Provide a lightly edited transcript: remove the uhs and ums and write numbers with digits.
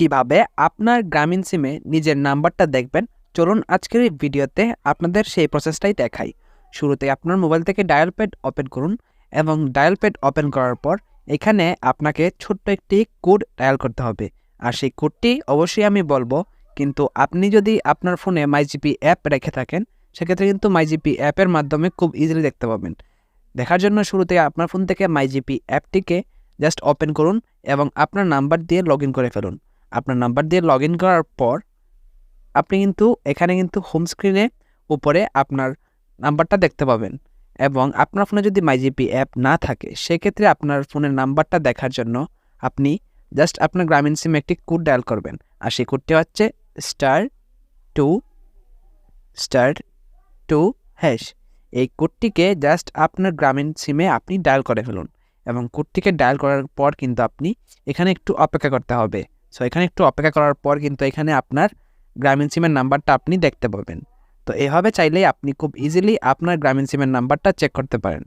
কিভাবে আপনার গ্রামীণ সিমে নিজের নাম্বারটা দেখবেন, চলুন আজকের এই ভিডিওতে আপনাদের সেই প্রসেসটাই দেখাই। শুরুতে আপনার মোবাইল থেকে ডায়াল প্যাড ওপেন করুন এবং ডায়াল প্যাড ওপেন করার পর এখানে আপনাকে ছোট্ট একটি কোড ডায়াল করতে হবে। আর সেই কোডটি অবশ্যই আমি বলবো, কিন্তু আপনি যদি আপনার ফোনে মাইজিপি অ্যাপ রেখে থাকেন সেক্ষেত্রে কিন্তু মাইজিপি অ্যাপের মাধ্যমে খুব ইজিলি দেখতে পাবেন। দেখার জন্য শুরুতে আপনার ফোন থেকে মাইজিপি অ্যাপটিকে জাস্ট ওপেন করুন এবং আপনার নাম্বার দিয়ে লগ ইন করে ফেলুন। আপনার নাম্বার দিয়ে লগ ইন করার পর আপনি কিন্তু এখানে কিন্তু হোম স্ক্রিনে উপরে আপনার নাম্বারটা দেখতে পাবেন। এবং আপনার ফোনে যদি মাইজিপি অ্যাপ না থাকে সেক্ষেত্রে আপনার ফোনের নাম্বারটা দেখার জন্য আপনি জাস্ট আপনার গ্রামীণ সিমে একটি কোড ডায়াল করবেন। আর সেই কোডটি হচ্ছে *2*2# এই কোডটিকে জাস্ট আপনার গ্রামীণ সিমে আপনি ডায়াল করে ফেলুন এবং কোডটিকে ডায়াল করার পর কিন্তু আপনি এখানে একটু অপেক্ষা করতে হবে। সো এখানে একটু অপেক্ষা করার পর কিন্তু এখানে আপনার গ্রামীণ সিমের নাম্বারটা আপনি দেখতে পাবেন। তো এভাবে চাইলেই আপনি খুব ইজিলি আপনার গ্রামীণ সিমের নাম্বারটা চেক করতে পারেন।